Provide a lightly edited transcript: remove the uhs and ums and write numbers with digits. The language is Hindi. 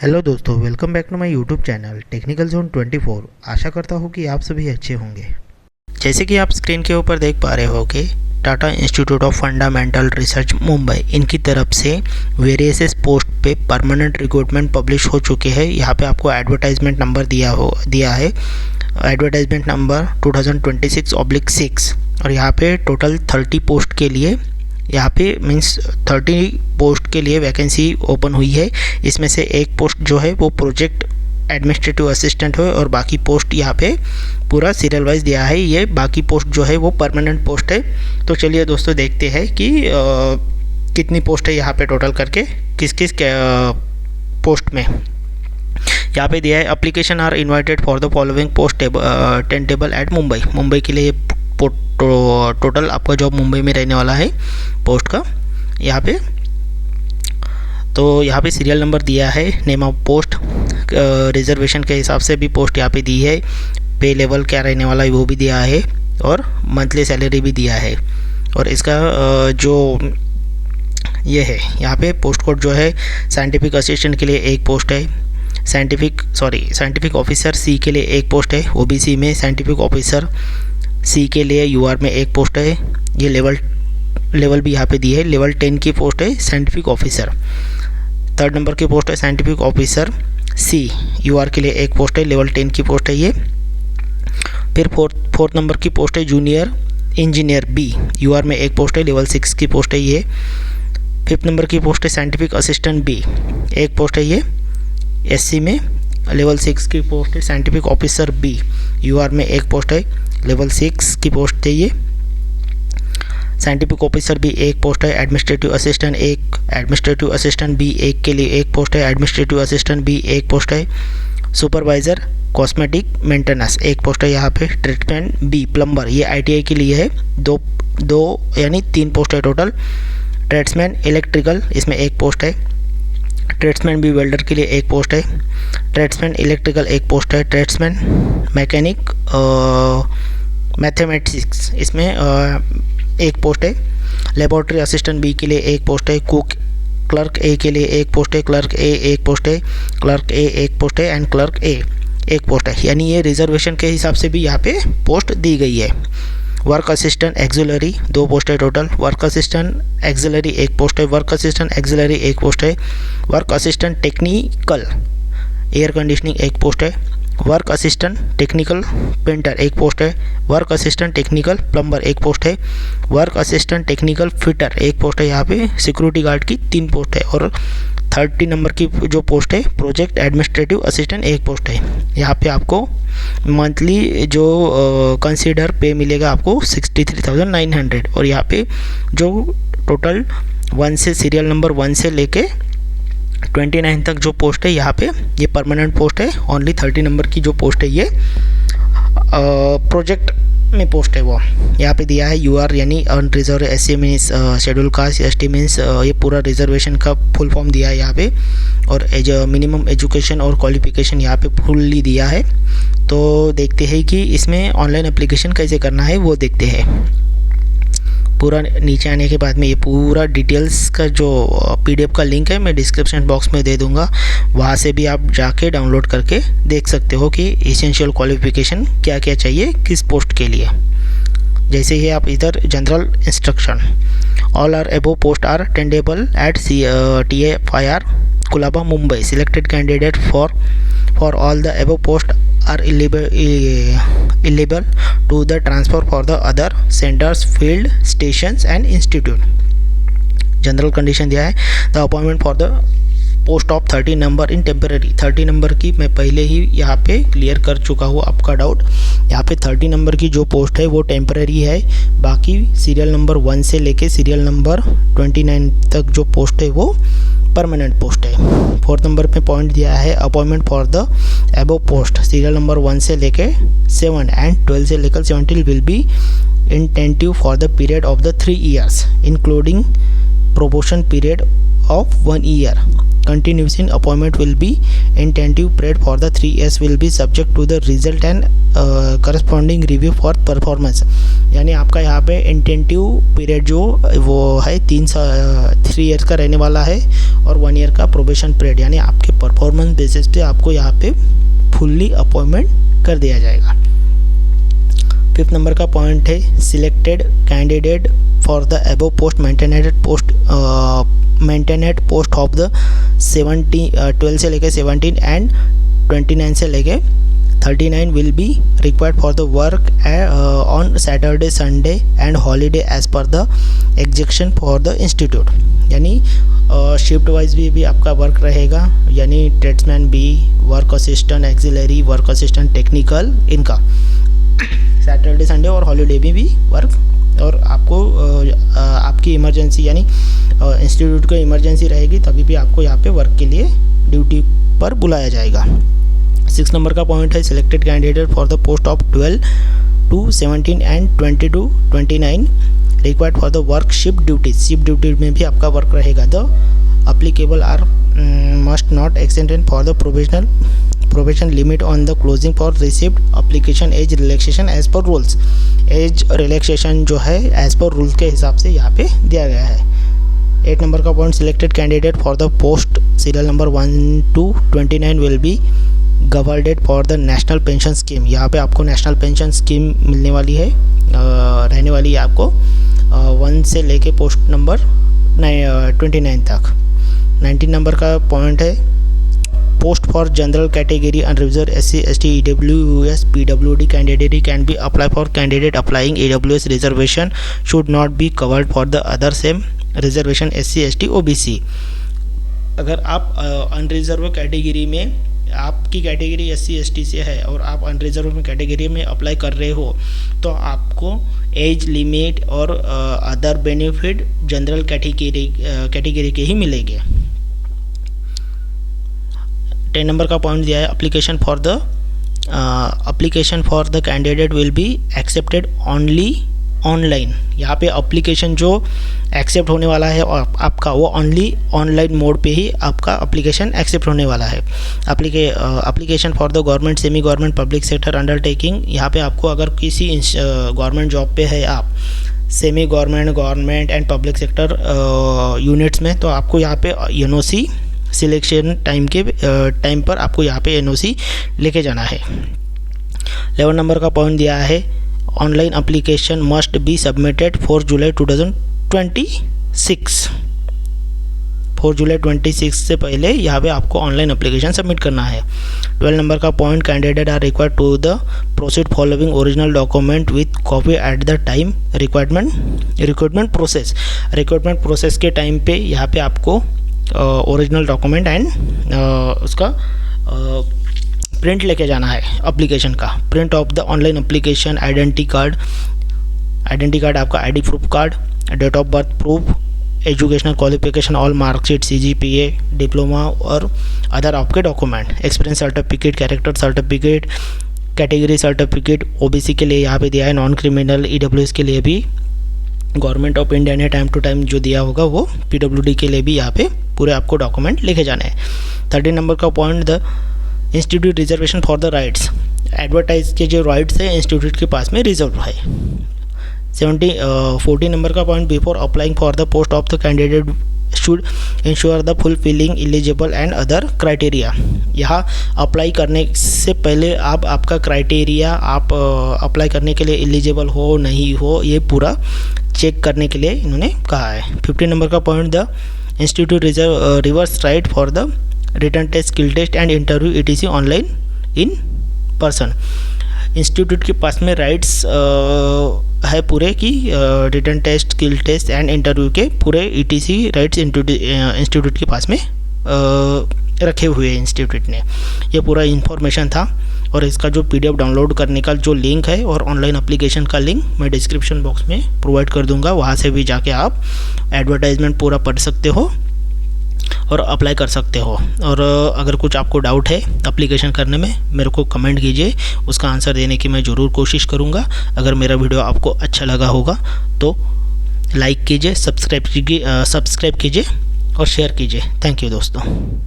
हेलो दोस्तों, welcome back to my YouTube channel technical zone 24। आशा करता हूँ कि आप सभी अच्छे होंगे। जैसे कि आप स्क्रीन के ऊपर देख पा रहे हो कि Tata institute of fundamental research Mumbai इनकी तरफ से वेरियस पोस्ट पे परमानेंट रिक्रूटमेंट पब्लिश हो चुके हैं। यहाँ पे आपको एडवर्टाइजमेंट नंबर दिया है एडवर्टाइजमेंट नंबर 2026/6 और यहाँ पे टोटल 30 पोस्ट के लिए यहाँ पे मीन्स 30 पोस्ट के लिए वैकेंसी ओपन हुई है। इसमें से एक पोस्ट जो है वो प्रोजेक्ट एडमिनिस्ट्रेटिव असिस्टेंट है और बाकी पोस्ट यहाँ पे पूरा सीरियल वाइज दिया है। ये बाकी पोस्ट जो है वो परमानेंट पोस्ट है। तो चलिए दोस्तों देखते हैं कि कितनी पोस्ट है यहाँ पे टोटल करके किस किस पोस्ट में यहाँ पे दिया है। Application are invited for the following post tenable at Mumbai के लिए टोटल आपका जॉब मुंबई में रहने वाला है पोस्ट का यहाँ पे। तो यहाँ पे सीरियल नंबर दिया है, नेम ऑफ पोस्ट, रिजर्वेशन के हिसाब से भी पोस्ट यहाँ पे दी है, पे लेवल क्या रहने वाला है वो भी दिया है और मंथली सैलरी भी दिया है। और इसका जो ये है यहाँ पे पोस्ट कोड जो है साइंटिफिक असिस्टेंट के लिए एक पोस्ट है, साइंटिफिक ऑफिसर सी के लिए एक पोस्ट है, ओबीसी में साइंटिफिक ऑफिसर सी के लिए यूआर में एक पोस्ट है। ये लेवल भी यहाँ पे दी है, लेवल 10 की पोस्ट है साइंटिफिक ऑफिसर। 3rd नंबर की पोस्ट है साइंटिफिक ऑफिसर सी, यूआर के लिए एक पोस्ट है, लेवल 10 की पोस्ट है ये। फिर 4th नंबर की पोस्ट है जूनियर इंजीनियर बी, यूआर में एक पोस्ट है, लेवल 6 की पोस्ट है ये। 5th नंबर की पोस्ट है साइंटिफिक असिस्टेंट बी, एक पोस्ट है ये एससी में, लेवल 6 की पोस्ट है साइंटिफिक ऑफिसर बी, यूआर में एक पोस्ट है, लेवल 6 की पोस्ट है ये। साइंटिफिक ऑफिसर भी एक पोस्ट है, एडमिनिस्ट्रेटिव असिस्टेंट एक, एडमिनिस्ट्रेटिव असिस्टेंट बी एक के लिए एक पोस्ट है, एडमिनिस्ट्रेटिव असिस्टेंट बी एक पोस्ट है। सुपरवाइज़र कॉस्मेटिक मेंटेनेंस एक पोस्ट है यहाँ पे। ट्रीटमेंट बी प्लम्बर, ये आईटीआई के लिए है, दो यानी 3 पोस्ट है टोटल। ट्रेड्समैन इलेक्ट्रिकल, इसमें एक पोस्ट है। ट्रेड्समैन बी वेल्डर के लिए एक पोस्ट है। ट्रेड्समैन इलेक्ट्रिकल एक पोस्ट है। ट्रेड्समैन मैकेनिक मैथमेटिक्स, इसमें एक पोस्ट है। लेबोरेटरी असिस्टेंट बी के लिए एक पोस्ट है। कुक क्लर्क ए के लिए एक पोस्ट है, क्लर्क ए एक पोस्ट है, क्लर्क ए एक पोस्ट है एंड क्लर्क ए एक पोस्ट है। यानी ये रिजर्वेशन के हिसाब से भी यहाँ पे पोस्ट दी गई है। वर्क असिस्टेंट एक्सिलरी 2 पोस्ट है टोटल। वर्क असिस्टेंट एक्सिलरी एक पोस्ट है। वर्क असिस्टेंट एक्सिलरी एक पोस्ट है। Work assistant technical air conditioning एक पोस्ट है। वर्क असिस्टेंट टेक्निकल पेंटर एक पोस्ट है। वर्क असिस्टेंट टेक्निकल प्लम्बर एक पोस्ट है। वर्क असिस्टेंट टेक्निकल फिटर एक पोस्ट है। यहाँ पे सिक्योरिटी गार्ड की 3 पोस्ट है। और 30 नंबर की जो पोस्ट है प्रोजेक्ट एडमिनिस्ट्रेटिव असिस्टेंट एक पोस्ट है। यहाँ पे आपको मंथली जो कंसीडर पे मिलेगा आपको 63,900। और यहाँ पे जो टोटल 1 से सीरियल नंबर 1 से लेके 29 तक जो पोस्ट है यहाँ पे ये परमानेंट पोस्ट है। ओनली 30 नंबर की जो पोस्ट है ये प्रोजेक्ट में पोस्ट है वो यहाँ पे दिया है। यूआर यानी unreserved, SC means schedule caste, ST means ये पूरा रिजर्वेशन का फुल फॉर्म दिया है यहाँ पे। और मिनिमम एजुकेशन और क्वालिफिकेशन यहाँ पे फुल्ली दिया है। तो देखते हैं कि इसमें ऑनलाइन एप्लीकेशन कैसे करना है वो देखते हैं। पूरा नीचे आने के बाद में ये पूरा डिटेल्स का जो पीडीएफ का लिंक है मैं डिस्क्रिप्शन बॉक्स में दे दूंगा, वहाँ से भी आप जाके डाउनलोड करके देख सकते हो कि एसेंशियल क्वालिफिकेशन क्या क्या चाहिए किस पोस्ट के लिए। जैसे ही आप इधर general instruction, all are above post are tenable at TFIR Colaba Mumbai, selected candidate for all the above post are eligible to the transfer for the other centers, field stations and institute. General condition दिया है। The appointment for the post of 30 number in temporary, 30 number की मैं पहले ही यहाँ पे क्लियर कर चुका हूँ आपका डाउट। यहाँ पे 30 नंबर की जो पोस्ट है वो टेम्पररी है, बाकी सीरियल नंबर 1 से लेके सीरियल नंबर 29 तक जो पोस्ट है वो परमानेंट पोस्ट है। 4th नंबर पे पॉइंट दिया है appointment for the above post serial number 1 से लेके 7 एंड 12 से लेकर 17 will be tentative for the period of the 3 years including probation period of 1 year। continuation appointment will be intensive period for the 3 years will be subject to the result and corresponding review for performance। यानी आपका यहाँ पे इंटेंटिव पीरियड जो वो है 3 ईयर्स का रहने वाला है और 1 ईयर का प्रोबेशन पीरियड, यानी आपके परफॉर्मेंस बेसिस पे आपको यहाँ पे फुल्ली अपॉइंटमेंट कर दिया जाएगा। 5th नंबर का पॉइंट है selected candidate for the above post maintained post of the 12 से लेके 17 एंड 29 से लेके 39 will be required for the work on Saturday, Sunday and holiday as per the execution for the institute। यानी शिफ्ट वाइज भी आपका वर्क रहेगा, यानी tradesman B, work assistant auxiliary, work assistant technical, इनका सैटरडे संडे और हॉलीडे में भी वर्क, और आपको आपकी इमरजेंसी यानी इंस्टीट्यूट को इमरजेंसी रहेगी तभी भी आपको यहाँ पे वर्क के लिए ड्यूटी पर बुलाया जाएगा। 6 नंबर का पॉइंट है selected candidate for the post of 12 to 17 and 20 to 29 required for the work shift duty में भी आपका वर्क रहेगा। The applicable are must not extended for the probation limit on the closing for receipt application age relaxation as per rules. Age relaxation जो है एज पर रूल्स के हिसाब से यहाँ पे दिया गया है। 8 नंबर का point selected candidate for the post serial number 1 to 29 will be governed for the national pension scheme. यहाँ पे आपको नेशनल पेंशन स्कीम मिलने वाली है, रहने वाली है आपको 1 से लेके पोस्ट नंबर 29 तक। 19 नंबर का पॉइंट है post for general category unreserved SC ST EWS PWD candidate can be apply for candidate applying AWS reservation should not be covered for the other same reservation SC ST OBC। अगर आप अनरिजर्व कैटेगरी में, आपकी कैटेगरी SC ST से है और आप अनरिजर्व में कैटेगरी में अप्लाई कर रहे हो तो आपको एज लिमिट और अदर बेनिफिट जनरल कैटेगरी के ही मिलेंगे। 10 नंबर का पॉइंट दिया है application for the candidate will be accepted only online. यहाँ पे एप्लीकेशन जो एक्सेप्ट होने वाला है आपका वो ओनली ऑनलाइन मोड पे ही आपका एप्लीकेशन एक्सेप्ट होने वाला है। Application for the government semi government public sector undertaking, यहाँ पे आपको अगर किसी गवर्नमेंट जॉब पे है आप semi government and public sector units में, तो आपको यहाँ पे NOC सिलेक्शन टाइम पर आपको यहाँ पे NOC लेके जाना है। 11 नंबर का पॉइंट दिया है online application must be submitted 4 जुलाई 2026। 4 जुलाई 26 से पहले यहाँ पे आपको ऑनलाइन एप्लीकेशन सबमिट करना है। 12 नंबर का point candidate are required to the proceed following original document with copy at the time recruitment process के टाइम पे यहाँ पे आपको ओरिजिनल डॉक्यूमेंट एंड उसका प्रिंट लेके जाना है एप्लीकेशन का। Print of the online application, identity card आपका ID proof card, date of birth proof, educational qualification, all marksheet, CGPA, diploma और अदर आपके document, experience certificate, character certificate, category certificate. OBC के लिए यहाँ पे दिया है, नॉन क्रिमिनल EWS के लिए भी गवर्नमेंट ऑफ इंडिया ने टाइम टू टाइम जो दिया होगा वो PWD के लिए भी यहाँ पे पूरे आपको डॉक्यूमेंट लेके जाने हैं। 13 नंबर का point the institute reservation for the rights, advertise के जो राइट्स है इंस्टीट्यूट के पास में रिजर्व है। 14 नंबर का point before applying for the post of the candidate should ensure the fulfilling eligible and other criteria. यहाँ अप्लाई करने से पहले आपका क्राइटेरिया आप अप्लाई करने के लिए एलिजिबल हो नहीं हो ये पूरा चेक करने के लिए इन्होंने कहा है। 15 नंबर का point the institute reverse right for the return test, skill test and interview ETC online in person. Institute के पास में राइट्स है पूरे की return test, skill test and interview के पूरे ETC राइट्स इंस्टीट्यूट के पास में रखे हुए हैं इंस्टीट्यूट ने। ये पूरा इन्फॉर्मेशन था और इसका जो PDF डाउनलोड करने का जो लिंक है और ऑनलाइन एप्लीकेशन का लिंक मैं डिस्क्रिप्शन बॉक्स में प्रोवाइड कर दूंगा, वहाँ से भी जाके आप एडवर्टाइजमेंट पूरा पढ़ सकते हो और अप्लाई कर सकते हो। और अगर कुछ आपको डाउट है एप्लीकेशन करने में मेरे को कमेंट कीजिए, उसका आंसर देने की मैं ज़रूर कोशिश करूँगा। अगर मेरा वीडियो आपको अच्छा लगा होगा तो लाइक कीजिए, सब्सक्राइब कीजिए और शेयर कीजिए। थैंक यू दोस्तों।